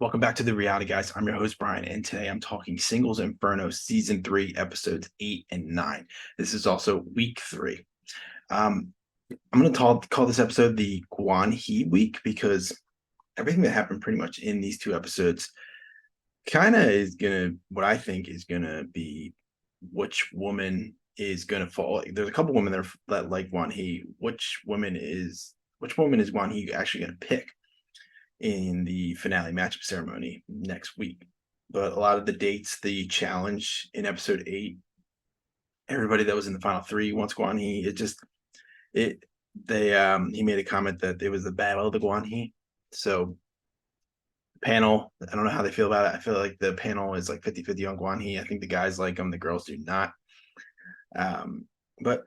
Welcome back to the Reality Guys. I'm your host, Brian, and today I'm talking Singles Inferno Season 3, Episodes 8 and 9. This is also Week 3. Um, I'm going to call this episode the Guan-hee Week because everything that happened pretty much in these two episodes kind of is going to, what I think is going to be which woman is going to fall. There's a couple women that like Guan-hee. Which woman is Guan-hee actually going to pick in the finale matchup ceremony next week? But a lot of the dates, the challenge in episode 8, everybody that was in the final 3 wants Guan-hee. It they he made a comment that it was the battle of the Guan-hee. So panel, I don't know how they feel about it. I feel like the panel is like 50-50 on Guan-hee. I think the guys like him, the girls do not. But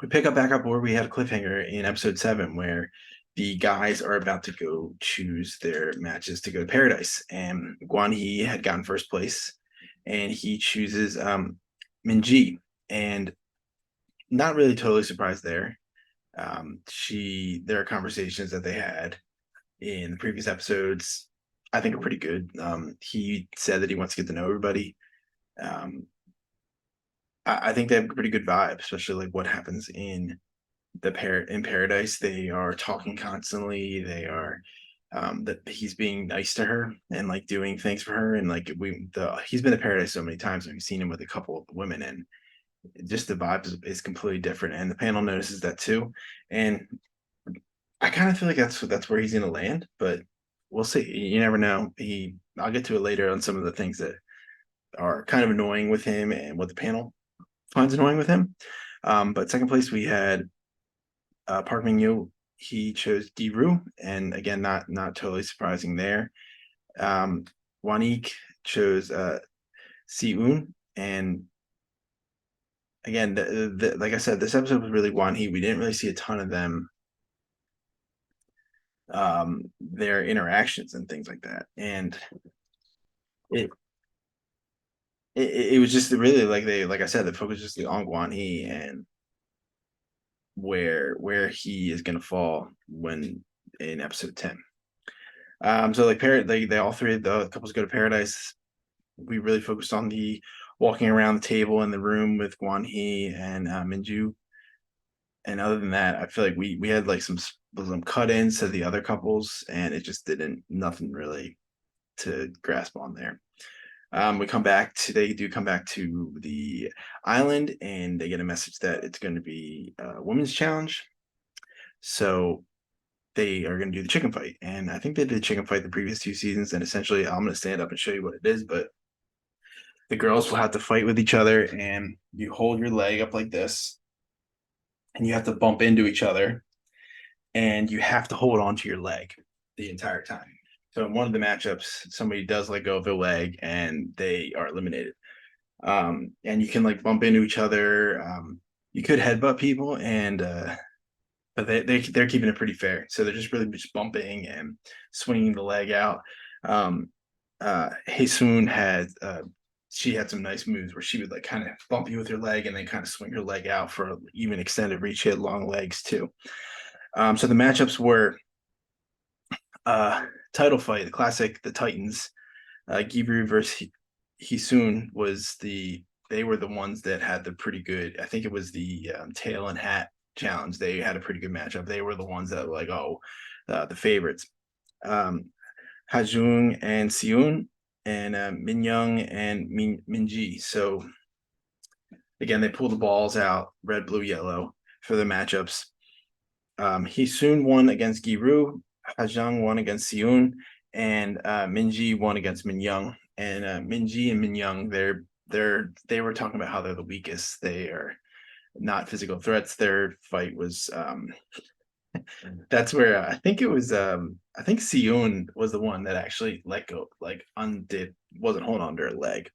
we pick up back up where we had a cliffhanger in episode 7 where the guys are about to go choose their matches to go to Paradise, and Gwan-hee had gotten first place, and he chooses Min-ji, and not really totally surprised there. There are conversations that they had in the previous episodes, I think are pretty good. He said that he wants to get to know everybody. I think they have a pretty good vibe, especially like what happens in in Paradise. They are talking constantly. They are that he's being nice to her and like doing things for her, and like he's been to Paradise so many times, and we've seen him with a couple of women, and just the vibe is completely different. And the panel notices that too, and I kind of feel like that's where he's gonna land, but we'll see. You never know. I'll get to it later on some of the things that are kind of annoying with him and what the panel finds annoying with him. But second place we had Park Min Yo. He chose Gi-ru, and again, not totally surprising there. Wanik chose Si-eun, and again, like I said, this episode was really Guan-hee. We didn't really see a ton of them, their interactions and things like that, and it it was just really like I said, the focus just on Guan-hee and where he is going to fall when in episode 10. So like they all three of the couples go to Paradise. We really focused on the walking around the table in the room with Gwan-hee and Minju. And other than that, I feel like we had like some cut-ins to the other couples, and it just didn't nothing really to grasp on there. They do come back to the island, and they get a message that it's going to be a women's challenge. So they are going to do the chicken fight. And I think they did the chicken fight the previous 2 seasons. And essentially, I'm going to stand up and show you what it is. But the girls will have to fight with each other, and you hold your leg up like this, and you have to bump into each other, and you have to hold on to your leg the entire time. So in one of the matchups, somebody does let go of their leg, and they are eliminated. And you can like bump into each other. You could headbutt people, and but they're keeping it pretty fair. So they're just really just bumping and swinging the leg out. Haesoon had she had some nice moves where she would like kind of bump you with her leg and then kind of swing her leg out for even extended reach. She had long legs too. So the matchups were title fight, the classic, the Titans. Gibru versus Hisoon they were the ones that had the pretty good. I think it was the tail and hat challenge. They had a pretty good matchup. They were the ones that were like, the favorites. Hajung and Seun, and Min Young and Minji. So again, they pull the balls out, red, blue, yellow for the matchups. He soon won against Giru. Hajang won against Seun, and Minji won against Min Young. And Minji and Min Young, they were talking about how they're the weakest. They are not physical threats. Their fight was that's where I think it was I think Seun was the one that actually let go, like undid, wasn't holding on to her leg.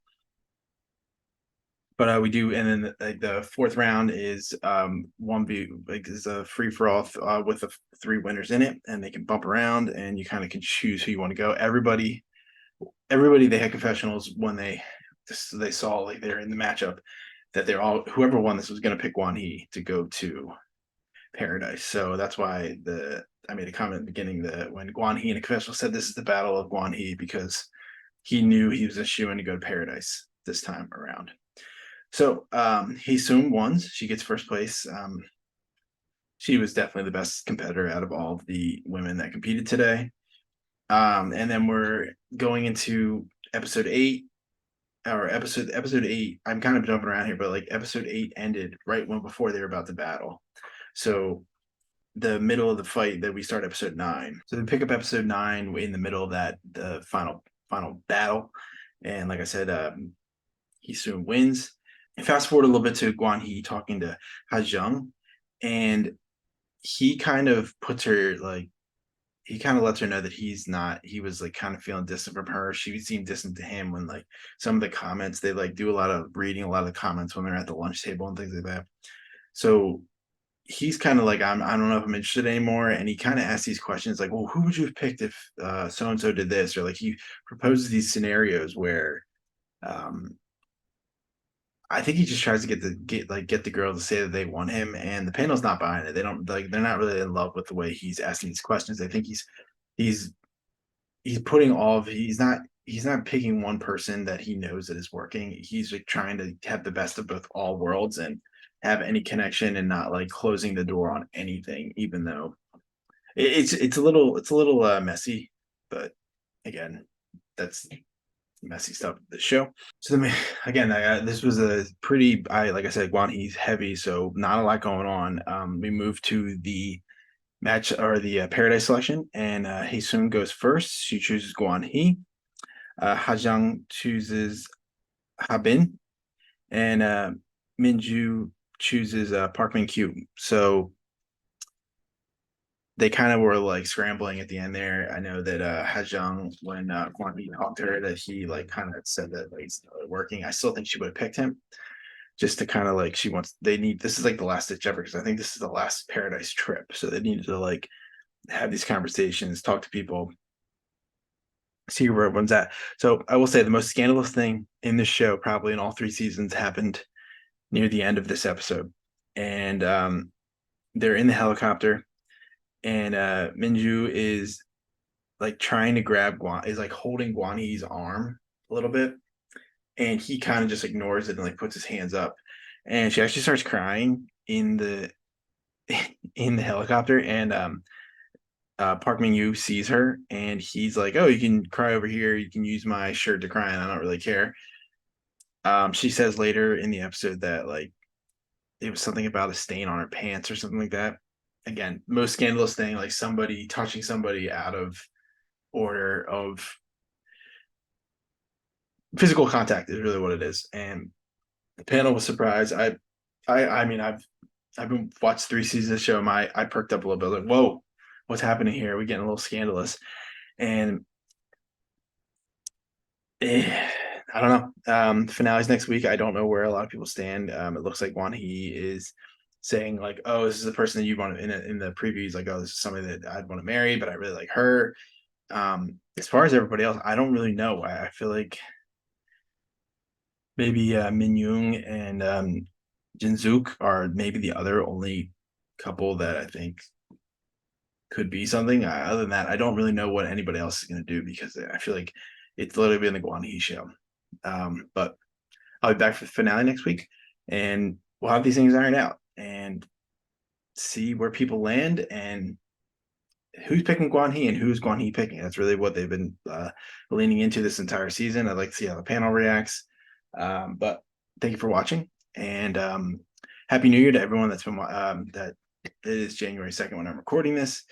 But we do, and then the fourth round is one v like is a free for all with the 3 winners in it, and they can bump around, and you kind of can choose who you want to go. Everybody they had confessionals when they saw like they're in the matchup that they're all whoever won this was going to pick Gwan-hee to go to paradise. So that's why I made a comment at the beginning that when Guan-hee in a confessional said this is the battle of Guan-hee, because he knew he was a shoo-in to go to paradise this time around. So Hee Sung won. She gets first place. She was definitely the best competitor out of all of the women that competed today. And then we're going into episode 8. I'm kind of jumping around here, but like episode 8 ended right when before they were about to battle. So the middle of the fight that we start episode 9. So they pick up episode 9 in the middle of that, the final battle. And like I said, he soon wins. And fast forward a little bit to Guan-hee talking to Ha-jung, and he kind of puts her like he kind of lets her know that he was like kind of feeling distant from her. She seemed distant to him when like some of the comments, they like do a lot of reading a lot of the comments when they're at the lunch table and things like that. So he's kind of like, I don't know if I'm interested anymore. And he kind of asks these questions like, well, who would you have picked if so and so did this? Or like he proposes these scenarios where um I think he just tries to get the girl to say that they want him, and the panel's not buying it. They don't like they're not really in love with the way he's asking these questions. They think he's he's putting all of he's not picking one person that he knows that is working. He's like trying to have the best of both all worlds and have any connection and not like closing the door on anything, even though it's a little messy, but again, that's messy stuff of the show. So again, this was a pretty, like I said, Guan-hee's heavy, so not a lot going on. We moved to the match or the Paradise selection, and Haesung goes first. She chooses Guan-hee. Ha-jung chooses Habin, and Minju chooses Park Min-kyu. So they kind of were like scrambling at the end there. I know that Ha-jung, when Guan-hee talked to her, that he like kind of said that like it's not working. I still think she would have picked him, just to kind of like this is like the last ditch ever, because I think this is the last Paradise trip, so they needed to like have these conversations, talk to people, see where everyone's at. So I will say the most scandalous thing in this show, probably in all 3 seasons, happened near the end of this episode. And they're in the helicopter, and Minju is like trying to grab is like holding Guan-hee's arm a little bit, and he kind of just ignores it and like puts his hands up, and she actually starts crying in the in the helicopter, and Park Min Yu sees her, and he's like, "Oh, you can cry over here. You can use my shirt to cry, and I don't really care." She says later in the episode that like it was something about a stain on her pants or something like that. Again, most scandalous thing, like somebody touching somebody out of order of physical contact is really what it is. And the panel was surprised. I mean, I've been watched 3 seasons of the show. I perked up a little bit. Like, whoa, what's happening here? We're getting a little scandalous, and I don't know. Finale's next week. I don't know where a lot of people stand. It looks like Guan-hee is saying like, "Oh, this is the person that you want to." In the previews, like, "Oh, this is somebody that I'd want to marry, but I really like her." As far as everybody else, I don't really know. I feel like maybe Min Young and Jin Zook are maybe the other only couple that I think could be something. Other than that, I don't really know what anybody else is going to do, because I feel like it's literally been the Guan-hee show. But I'll be back for the finale next week, and we'll have these things ironed out and see where people land and who's picking Guan-hee and who's Guan-hee picking. That's really what they've been leaning into this entire season. I'd like to see how the panel reacts. But thank you for watching, and Happy New Year to everyone that's been that it is January 2nd when I'm recording this.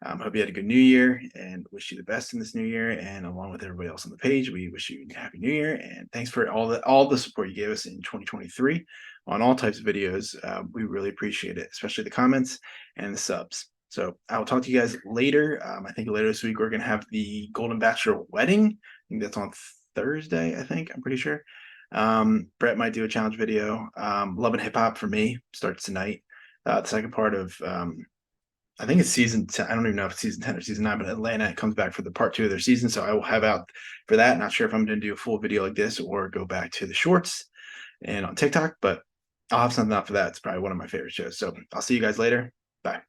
Hope you had a good New Year, and wish you the best in this new year. And along with everybody else on the page, we wish you a Happy New Year, and thanks for all the support you gave us in 2023 on all types of videos. We really appreciate it, especially the comments and the subs. So I will talk to you guys later. I think later this week we're gonna have the Golden Bachelor wedding. I think that's on Thursday. I'm pretty sure. Brett might do a challenge video. Love and Hip Hop for me starts tonight. The second part of I think it's season 10. I don't even know if it's season 10 or season 9, but Atlanta comes back for the part 2 of their season. So I will have out for that. Not sure if I'm going to do a full video like this or go back to the shorts and on TikTok, but I'll have something out for that. It's probably one of my favorite shows. So I'll see you guys later. Bye.